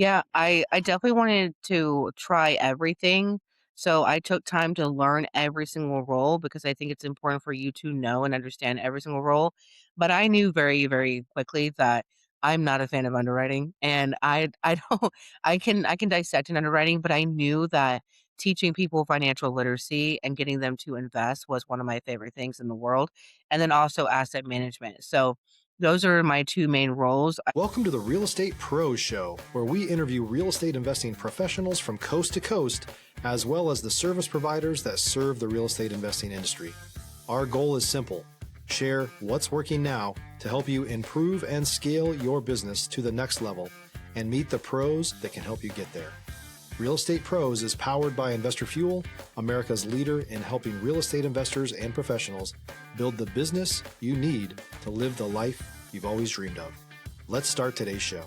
Yeah, I definitely wanted to try everything. So I took time to learn every single role because I think it's important for you to know and understand every single role. But I knew very, very quickly that I'm not a fan of underwriting and I don't I can dissect an underwriting, but I knew that teaching people financial literacy and getting them to invest was one of my favorite things in the world. And then also asset management. So those are my two main roles. Welcome to the Real Estate Pros Show, where we interview real estate investing professionals from coast to coast, as well as the service providers that serve the real estate investing industry. Our goal is simple: share what's working now to help you improve and scale your business to the next level and meet the pros that can help you get there. Real Estate Pros is powered by Investor Fuel, America's leader in helping real estate investors and professionals build the business you need to live the life you've always dreamed of. Let's start today's show.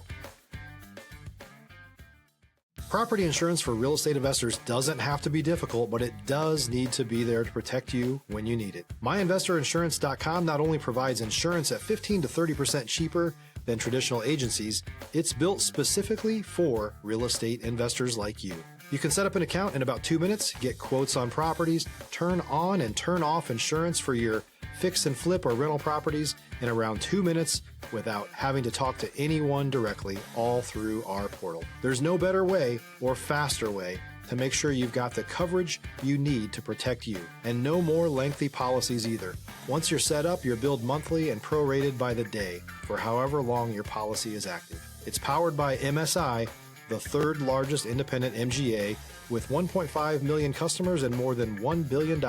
Property insurance for real estate investors doesn't have to be difficult, but it does need to be there to protect you when you need it. MyInvestorInsurance.com not only provides insurance at 15 to 30% cheaper than traditional agencies, it's built specifically for real estate investors like you. You can set up an account in about 2 minutes, get quotes on properties, turn on and turn off insurance for your fix and flip or rental properties in around 2 minutes without having to talk to anyone directly, all through our portal. There's no better way or faster way to make sure you've got the coverage you need to protect you, and no more lengthy policies either. Once you're set up, you're billed monthly and prorated by the day for however long your policy is active. It's powered by MSI, the third largest independent MGA, with 1.5 million customers and more than $1 billion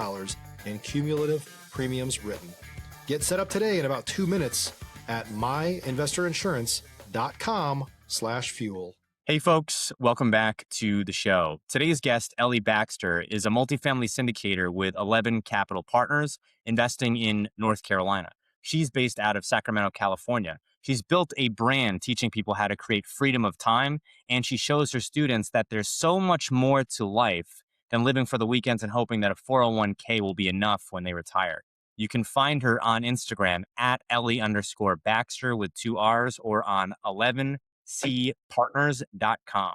in cumulative premiums written. Get set up today in about 2 minutes at myinvestorinsurance.com/fuel. Hey folks, welcome back to the show. Today's guest, Ellie Baxter, is a multifamily syndicator with 11 capital partners investing in North Carolina. She's based out of Sacramento, California. She's built a brand teaching people how to create freedom of time, and she shows her students that there's so much more to life than living for the weekends and hoping that a 401k will be enough when they retire. You can find her on Instagram at Ellie_Baxter with 2 R's, or on 11cpartners.com.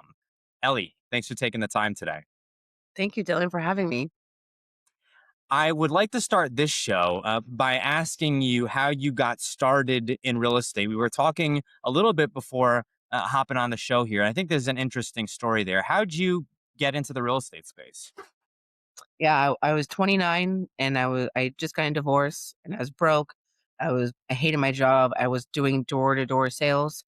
Ellie, thanks for taking the time today. Thank you, Dylan, for having me. I would like to start this show by asking you how you got started in real estate. We were talking a little bit before hopping on the show here. I think there's an interesting story there. How'd you get into the real estate space? Yeah, I was 29 and I just got a divorce and I was broke. I hated my job. I was doing door-to-door sales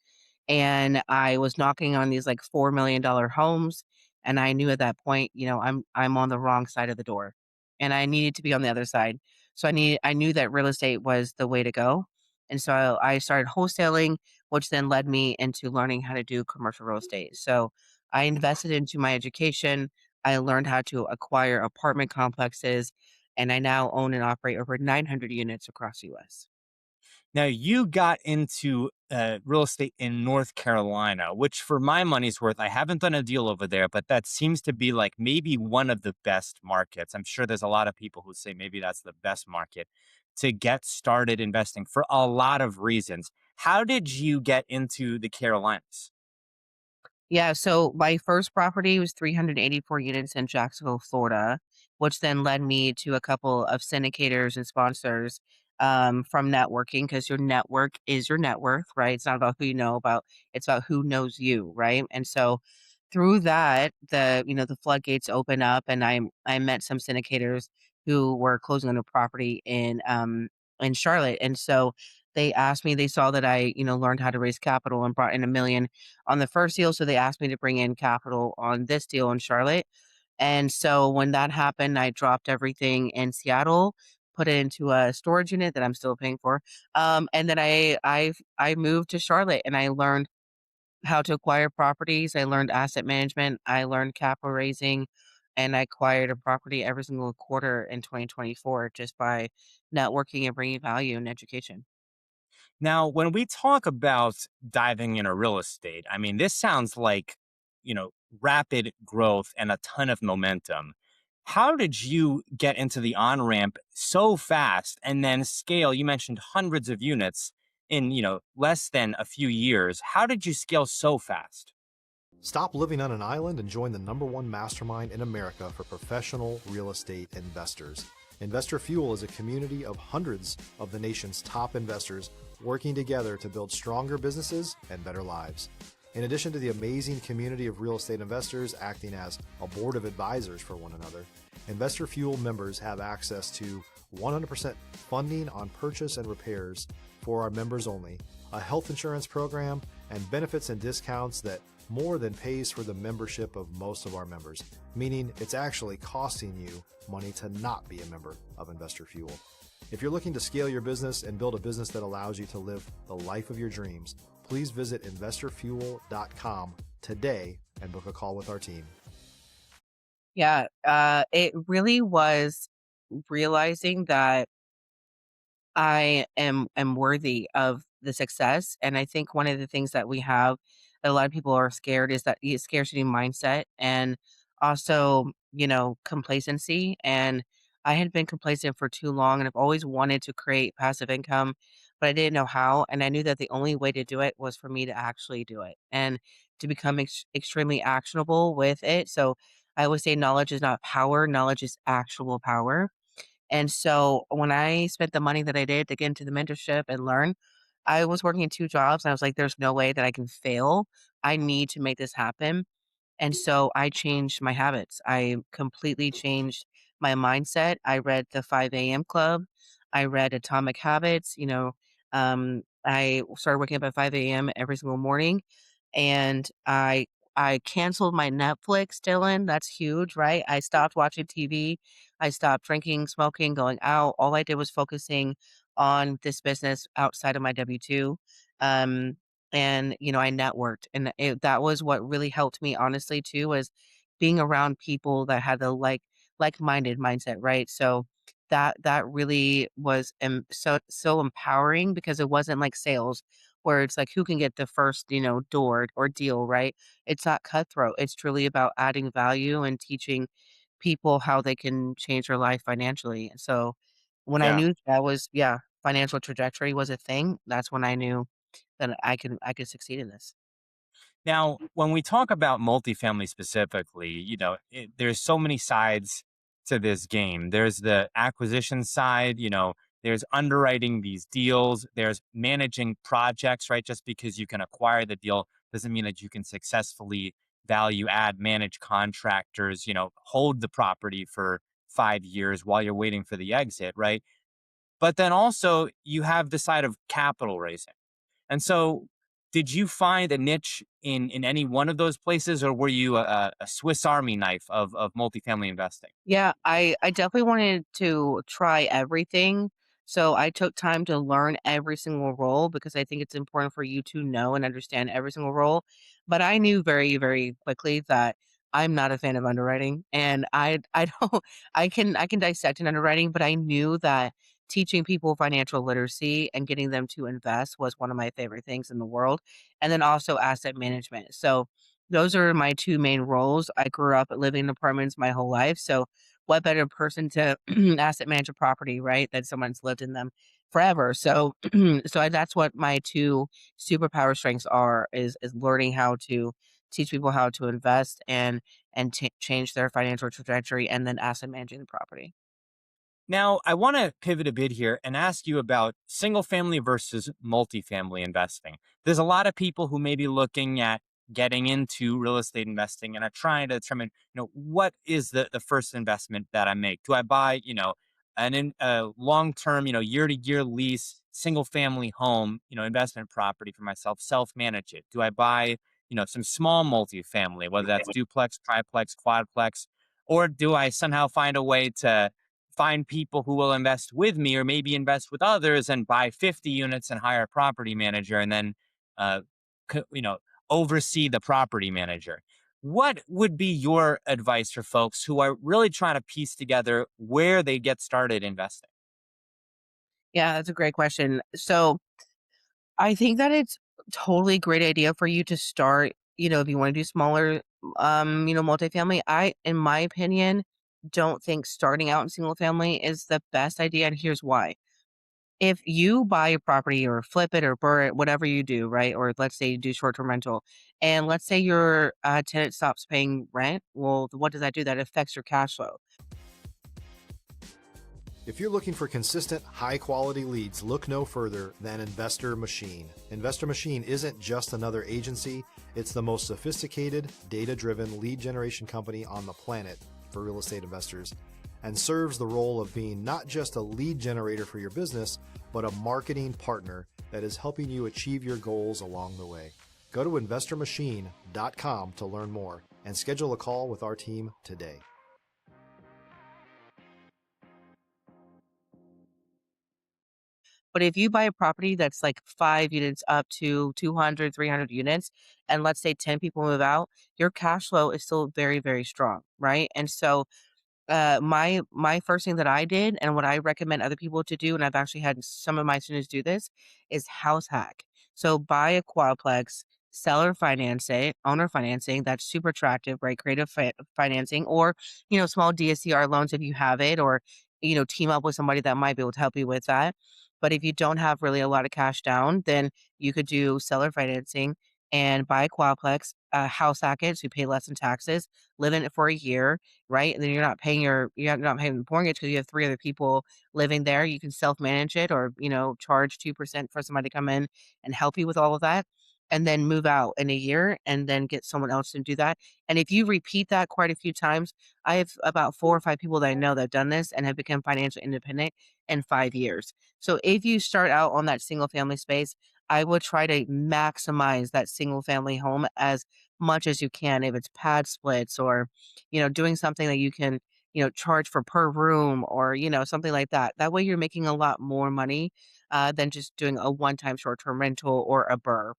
and I was knocking on these like $4 million homes. And I knew at that point, I'm on the wrong side of the door and I needed to be on the other side. So I knew that real estate was the way to go. And so I started wholesaling, which then led me into learning how to do commercial real estate. So I invested into my education. I learned how to acquire apartment complexes, and I now own and operate over 900 units across the US. Now, you got into real estate in North Carolina, which for my money's worth, I haven't done a deal over there, but that seems to be like maybe one of the best markets. I'm sure there's a lot of people who say maybe that's the best market to get started investing for a lot of reasons. How did you get into the Carolinas? Yeah, so my first property was 384 units in Jacksonville, Florida, which then led me to a couple of syndicators and sponsors from networking because your network is your net worth, right? It's not about who you know about, it's about who knows you, right? And so through that, the floodgates open up and I met some syndicators who were closing on a property in Charlotte. And so they asked me, they saw that I, learned how to raise capital and brought in 1 million on the first deal. So they asked me to bring in capital on this deal in Charlotte. And so when that happened, I dropped everything in Seattle, put it into a storage unit that I'm still paying for. And then I moved to Charlotte and I learned how to acquire properties. I learned asset management. I learned capital raising, and I acquired a property every single quarter in 2024 just by networking and bringing value and education. Now, when we talk about diving into real estate, I mean, this sounds like, you know, rapid growth and a ton of momentum. How did you get into the on ramp so fast and then scale? You mentioned hundreds of units in, less than a few years. How did you scale so fast? Stop living on an island and join the #1 mastermind in America for professional real estate investors. Investor Fuel is a community of hundreds of the nation's top investors working together to build stronger businesses and better lives. In addition to the amazing community of real estate investors acting as a board of advisors for one another, Investor Fuel members have access to 100% funding on purchase and repairs for our members only, a health insurance program, and benefits and discounts that more than pays for the membership of most of our members, meaning it's actually costing you money to not be a member of Investor Fuel. If you're looking to scale your business and build a business that allows you to live the life of your dreams, please visit investorfuel.com today and book a call with our team. Yeah, it really was realizing that I am worthy of the success, and I think one of the things that we have that a lot of people are scared is that scarcity mindset and also, complacency, and I had been complacent for too long, and I've always wanted to create passive income, but I didn't know how, and I knew that the only way to do it was for me to actually do it and to become extremely actionable with it. So, I always say knowledge is not power, knowledge is actual power. And so when I spent the money that I did to get into the mentorship and learn, I was working 2 jobs, and I was like, "There's no way that I can fail. I need to make this happen." And so I changed my habits. I completely changed my mindset. I read the 5 AM Club. I read Atomic Habits, I started waking up at 5 AM every single morning, and I canceled my Netflix, Dylan. That's huge, right? I stopped watching TV. I stopped drinking, smoking, going out. All I did was focusing on this business outside of my W-2. Um, and, I networked, and that was what really helped me, honestly, too, was being around people that had the like-minded mindset, right? So that really was so empowering because it wasn't like sales where it's like who can get the first, door or deal, right? It's not cutthroat. It's truly about adding value and teaching people how they can change their life financially. So when I Yeah. knew that was, yeah, financial trajectory was a thing, that's when I knew that I could succeed in this. Now, when we talk about multifamily specifically, there's so many sides to this game. There's the acquisition side, there's underwriting these deals, there's managing projects, right? Just because you can acquire the deal doesn't mean that you can successfully value add, manage contractors, hold the property for 5 years while you're waiting for the exit, right? But then also you have the side of capital raising. And so, did you find a niche in any one of those places, or were you a Swiss Army knife of multifamily investing? Yeah, I definitely wanted to try everything. So I took time to learn every single role because I think it's important for you to know and understand every single role. But I knew very, very quickly that I'm not a fan of underwriting, and I don't I can dissect an underwriting, but I knew that teaching people financial literacy and getting them to invest was one of my favorite things in the world, and then also asset management. So those are my 2 main roles. I grew up living in apartments my whole life, so what better person to asset manage a property, right, that someone's lived in them forever. So that's what my 2 superpower strengths are, is learning how to teach people how to invest and change their financial trajectory and then asset managing the property. Now, I want to pivot a bit here and ask you about single family versus multifamily investing. There's a lot of people who may be looking at getting into real estate investing and are trying to determine, what is the first investment that I make? Do I buy, a long term, year to year lease, single family home, investment property for myself, self manage it? Do I buy, some small multifamily, whether that's duplex, triplex, quadplex, or do I somehow find a way to find people who will invest with me or maybe invest with others and buy 50 units and hire a property manager and then uh, co- you know oversee the property manager? What would be your advice for folks who are really trying to piece together where they get started investing? Yeah, that's a great question. So I think that it's totally great idea for you to start, if you wanna do smaller, multifamily. I, in my opinion, don't think starting out in single family is the best idea, and here's why. if you buy a property or flip it or burn it, whatever you do, right? Or let's say you do short-term rental, and let's say your tenant stops paying rent. Well, what does that do? That affects your cash flow. If you're looking for consistent, high quality leads, look no further than Investor Machine. Investor Machine isn't just another agency, it's the most sophisticated, data driven lead generation company on the planet for real estate investors, and serves the role of being not just a lead generator for your business, but a marketing partner that is helping you achieve your goals along the way. Go to investormachine.com to learn more and schedule a call with our team today. But if you buy a property that's like 5 units up to 200, 300 units, and let's say 10 people move out, your cash flow is still very, very strong, right? And so my first thing that I did and what I recommend other people to do, and I've actually had some of my students do this, is house hack. So buy a quadplex, seller finance it, owner financing. That's super attractive, right? Creative financing, or small DSCR loans if you have it, or team up with somebody that might be able to help you with that. But if you don't have really a lot of cash down, then you could do seller financing and buy a quadplex, house hack it, so you pay less in taxes, live in it for a year, right? And then you're not paying the mortgage because you have 3 other people living there. You can self-manage it or, charge 2% for somebody to come in and help you with all of that, and then move out in a year and then get someone else to do that. And if you repeat that quite a few times, I have about 4 or 5 people that I know that have done this and have become financially independent in 5 years. So if you start out on that single family space, I would try to maximize that single family home as much as you can. If it's pad splits or, doing something that you can, charge for per room or, something like that. That way you're making a lot more money than just doing a one-time short-term rental or a burr.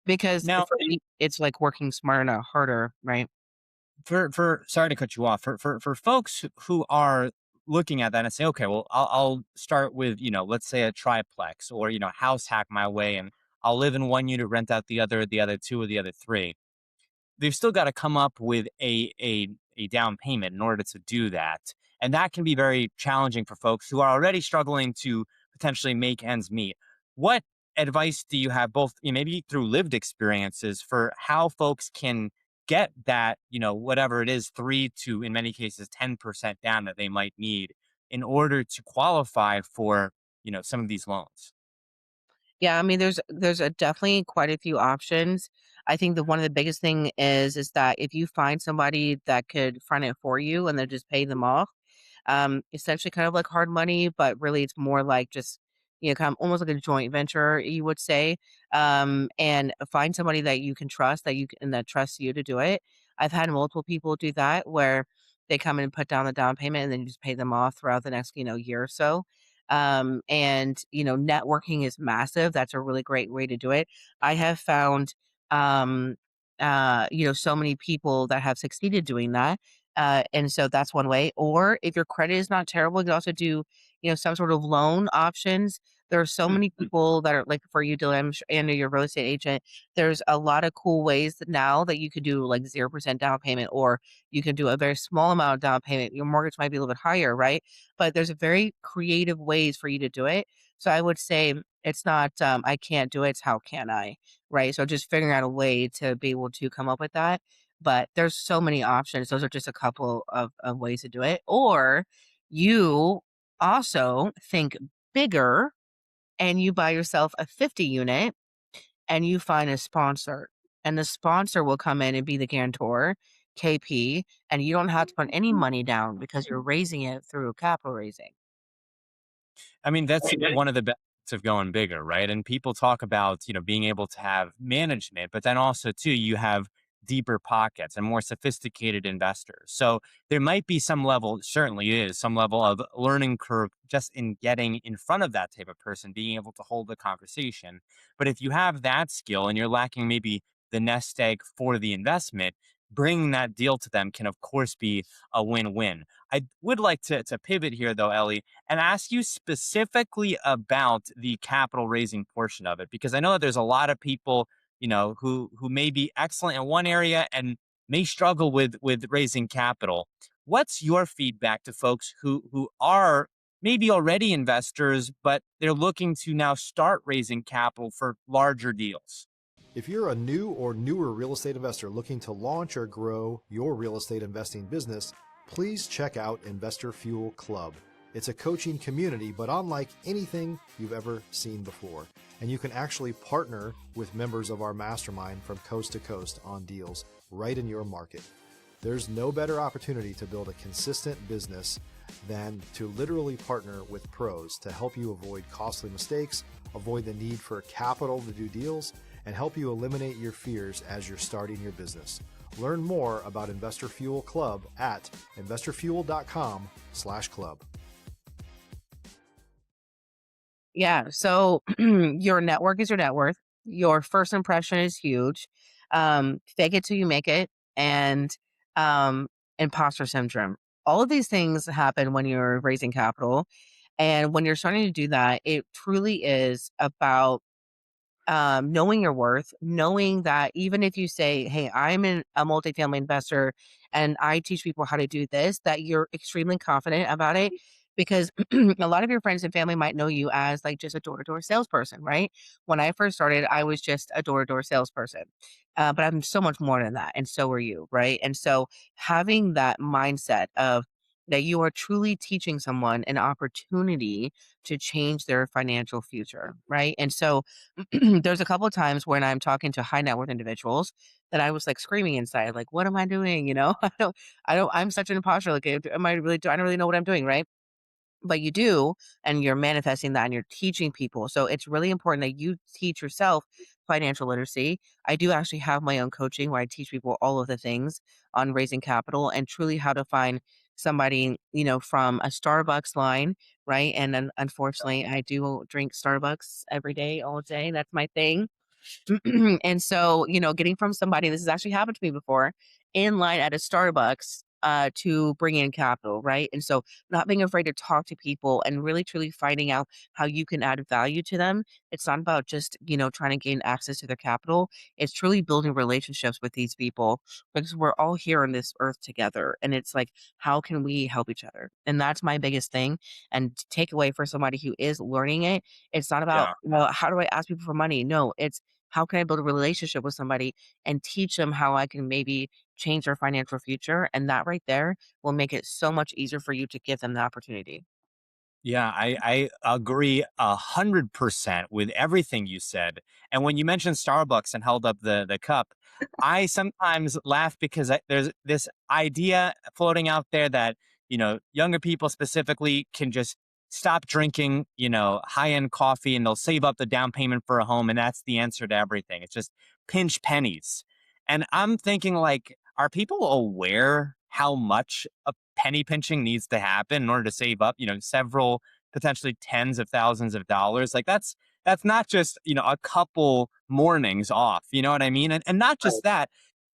Because Now, for me, it's like working smarter, not harder, right? for sorry to cut you off. For folks who are looking at that and say, okay, well, I'll start with, let's say a triplex, or house hack my way, and I'll live in one unit, rent out the other two, or the other three. They've still got to come up with a down payment in order to do that. And that can be very challenging for folks who are already struggling to potentially make ends meet. What advice do you have, both maybe through lived experiences, for how folks can get that, whatever it is, 3 to, in many cases, 10% down that they might need in order to qualify for, some of these loans? Yeah, I mean, there's a definitely quite a few options. I think the one of the biggest thing is that if you find somebody that could front it for you and then just pay them off, essentially kind of like hard money, but really it's more like just, kind of almost like a joint venture, you would say. And find somebody that you can trust, and that trusts you to do it. I've had multiple people do that where they come in and put down the down payment and then you just pay them off throughout the next, year or so. And networking is massive. That's a really great way to do it. I have found um so many people that have succeeded doing that. And so that's one way. Or if your credit is not terrible, you can also do, some sort of loan options. There are so many people that are like for you, Dylan, and your real estate agent. There's a lot of cool ways now that you could do like 0% down payment, or you can do a very small amount of down payment. Your mortgage might be a little bit higher, right? But there's very creative ways for you to do it. So I would say it's not I can't do it, it's how can I, right? So just figuring out a way to be able to come up with that. But there's so many options. Those are just a couple of ways to do it. Or you also think bigger and you buy yourself a 50 unit and you find a sponsor. And the sponsor will come in and be the guarantor, KP, and you don't have to put any money down because you're raising it through capital raising. I mean, that's one of the benefits of going bigger, right? And people talk about, being able to have management, but then also too, you have deeper pockets and more sophisticated investors. So there might be some level, certainly is some level of learning curve just in getting in front of that type of person, being able to hold the conversation. But if you have that skill and you're lacking maybe the nest egg for the investment, bringing that deal to them can of course be a win-win. I would like to pivot here though, Ellie, and ask you specifically about the capital raising portion of it, because I know that there's a lot of people, who may be excellent in one area and may struggle with raising capital. What's your feedback to folks who are maybe already investors, but they're looking to now start raising capital for larger deals? If you're a new or newer real estate investor looking to launch or grow your real estate investing business, please check out Investor Fuel Club. It's a coaching community, but unlike anything you've ever seen before. And you can actually partner with members of our mastermind from coast to coast on deals right in your market. There's no better opportunity to build a consistent business than to literally partner with pros to help you avoid costly mistakes, avoid the need for capital to do deals, and help you eliminate your fears as you're starting your business. Learn more about Investor Fuel Club at investorfuel.com/club. Yeah. So your network is your net worth. Your first impression is huge. Fake it till you make it, and um, imposter syndrome. All of these things happen when you're raising capital. And when you're starting to do that, it truly is about knowing your worth, knowing that even if you say, "Hey, a multifamily investor and I teach people how to do this," that you're extremely confident about it because a lot of your friends and family might know you as like just a door to door salesperson, right? When I first started, I was just a door to door salesperson, but I'm so much more than that, and so are you, right? And so having that mindset of that you are truly teaching someone an opportunity to change their financial future, right? And so there's a couple of times when I'm talking to high net worth individuals that I was like screaming inside, like, what am I doing? I'm such an imposter. Like, am I really, I don't really know what I'm doing, right? But you do, and you're manifesting that and you're teaching people. So it's really important that you teach yourself financial literacy. I do actually have my own coaching where I teach people all of the things on raising capital and truly how to find somebody, from a Starbucks line, right? And then unfortunately, I do drink Starbucks every day, all day. That's my thing. And so, getting from somebody, this has actually happened to me before, in line at a Starbucks, to bring in capital, right? And so not being afraid to talk to people and really truly finding out how you can add value to them. It's not about just, trying to gain access to their capital. It's truly building relationships with these people because we're all here on this earth together. And it's like, how can we help each other? And that's my biggest thing. And to take away for somebody who is learning it, it's not about, Yeah. how do I ask people for money? No, it's how can I build a relationship with somebody and teach them how I can maybe change their financial future? And that right there will make it so much easier for you to give them the opportunity. Yeah, I agree 100% with everything you said. And when you mentioned Starbucks and held up the cup, I sometimes laugh because there's this idea floating out there that, younger people specifically can just stop drinking, high end coffee and they'll save up the down payment for a home. And that's the answer to everything. It's just pinch pennies. And I'm thinking, like, are people aware how much a penny pinching needs to happen in order to save up, several potentially tens of thousands of dollars? Like that's not just, a couple mornings off. You know what I mean? And not just that,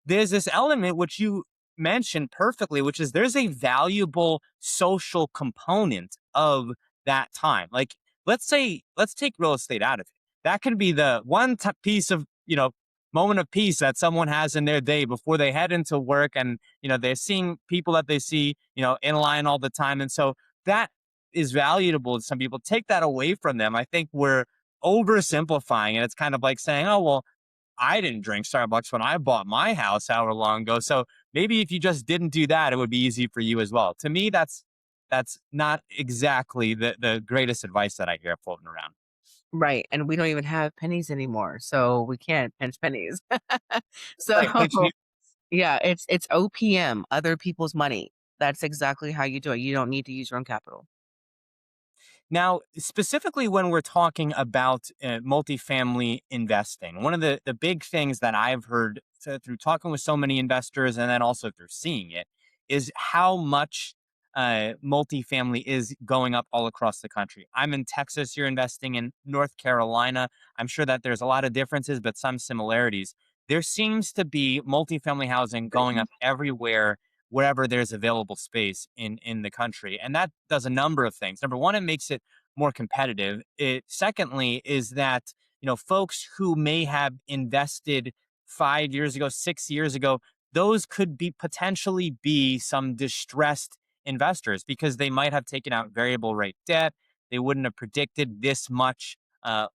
there's this element which you mentioned perfectly, which is there's a valuable social component of that time. Like, let's take real estate out of it. That can be the one piece of, moment of peace that someone has in their day before they head into work, and they're seeing people that they see in line all the time, and so that is valuable to some people. Take that away from them, I think we're oversimplifying it. It's kind of like saying, oh well, I didn't drink Starbucks when I bought my house however long ago, so maybe if you just didn't do that, it would be easy for you as well. To me, that's not exactly the greatest advice that I hear floating around. Right. And we don't even have pennies anymore. So we can't pinch pennies. So Right, pinch me. yeah, it's OPM, other people's money. That's exactly how you do it. You don't need to use your own capital. Now, specifically when we're talking about multifamily investing, one of the big things that I've heard through talking with so many investors and then also through seeing it is how much multifamily is going up all across the country. I'm in Texas, you're investing in North Carolina. I'm sure that there's a lot of differences, but some similarities. There seems to be multifamily housing going up everywhere wherever there's available space in the country. And that does a number of things. Number one, it makes it more competitive. It secondly is that, folks who may have invested 5 years ago, 6 years ago, those could be potentially be some distressed investors because they might have taken out variable rate debt. They wouldn't have predicted this much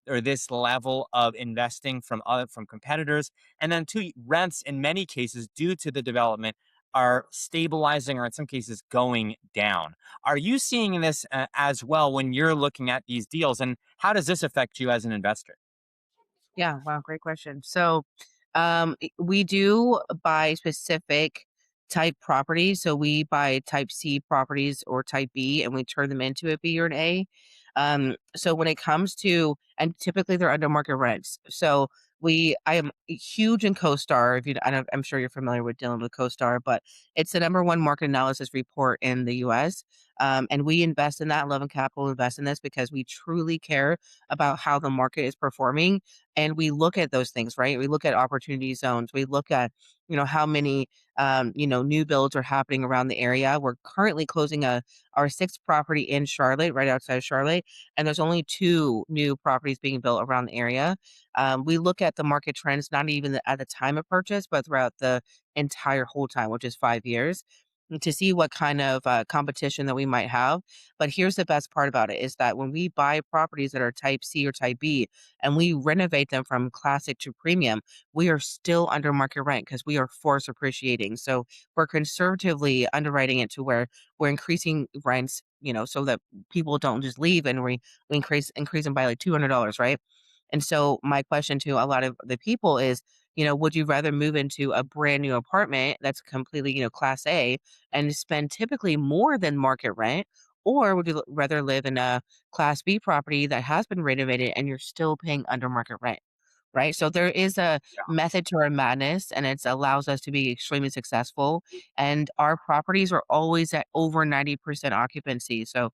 or this level of investing from competitors. And then two, rents in many cases due to the development are stabilizing or in some cases going down. Are you seeing this as well when you're looking at these deals? And how does this affect you as an investor? Yeah, wow, great question. So, we do buy specific type properties. So we buy type C properties or type B, and we turn them into a B or an A. So when it comes to, and typically they're under market rents. So I am huge in CoStar. If you, I'm sure you're familiar with dealing with CoStar, but it's the number one market analysis report in the U.S. And we invest in that. Love and Capital invest in this because we truly care about how the market is performing, and we look at those things, right? We look at opportunity zones. We look at, how many, new builds are happening around the area. We're currently closing our sixth property in Charlotte, right outside of Charlotte, and there's only two new properties being built around the area. We look at the market trends, not even at the time of purchase, but throughout the entire whole time, which is 5 years, to see what kind of competition that we might have. But here's the best part about it is that when we buy properties that are type C or type B and we renovate them from classic to premium, we are still under market rent because we are force appreciating. So we're conservatively underwriting it to where we're increasing rents, so that people don't just leave, and we increase them by like $200, right? And so my question to a lot of the people is, would you rather move into a brand new apartment that's completely, class A and spend typically more than market rent? Or would you rather live in a class B property that has been renovated and you're still paying under market rent? Right. So there is a method to our madness, and it allows us to be extremely successful. And our properties are always at over 90% occupancy. So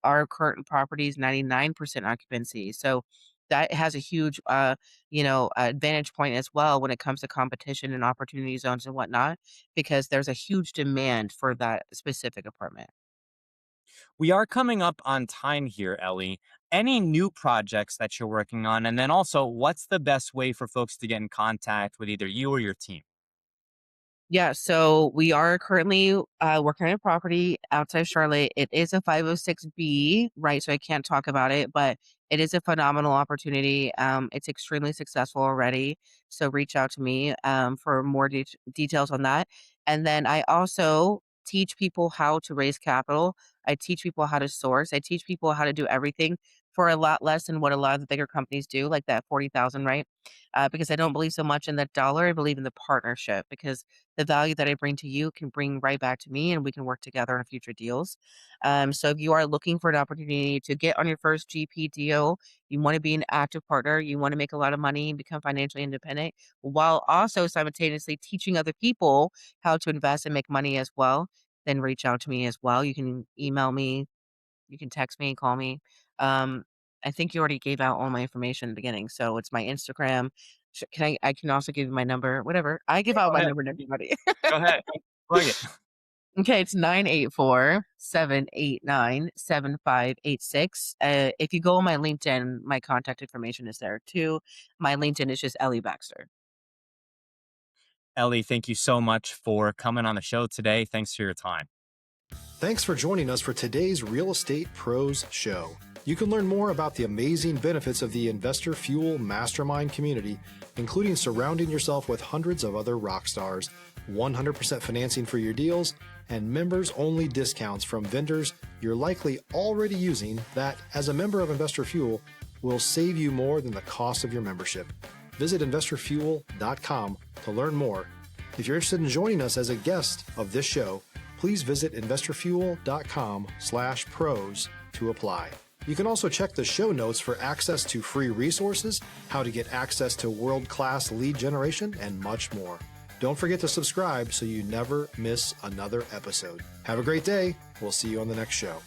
our current property is 99% occupancy. So that has a huge, advantage point as well when it comes to competition and opportunity zones and whatnot, because there's a huge demand for that specific apartment. We are coming up on time here, Ellie. Any new projects that you're working on? And then also, what's the best way for folks to get in contact with either you or your team? Yeah, so we are currently working on a property outside Charlotte. It is a 506B, right? So I can't talk about it, but it is a phenomenal opportunity. It's extremely successful already. So reach out to me for more details on that. And then I also teach people how to raise capital. I teach people how to source. I teach people how to do everything for a lot less than what a lot of the bigger companies do, like that 40,000, right? Because I don't believe so much in the dollar. I believe in the partnership, because the value that I bring to you can bring right back to me, and we can work together on future deals. So if you are looking for an opportunity to get on your first GP deal, you want to be an active partner, you want to make a lot of money and become financially independent while also simultaneously teaching other people how to invest and make money as well, then reach out to me as well. You can email me, you can text me, call me. Um, I think you already gave out all my information in the beginning. So it's my Instagram. I can also give you my number, whatever. I give out Go my ahead. number to everybody. Go ahead. Plug it. Okay, it's 984-789-7586. If you go on my LinkedIn, my contact information is there too. My LinkedIn is just Ellie Baxter. Ellie, thank you so much for coming on the show today. Thanks for your time. Thanks for joining us for today's Real Estate Pros Show. You can learn more about the amazing benefits of the Investor Fuel Mastermind community, including surrounding yourself with hundreds of other rock stars, 100% financing for your deals, and members-only discounts from vendors you're likely already using that, as a member of Investor Fuel, will save you more than the cost of your membership. Visit investorfuel.com to learn more. If you're interested in joining us as a guest of this show, please visit investorfuel.com/pros to apply. You can also check the show notes for access to free resources, how to get access to world-class lead generation, and much more. Don't forget to subscribe so you never miss another episode. Have a great day. We'll see you on the next show.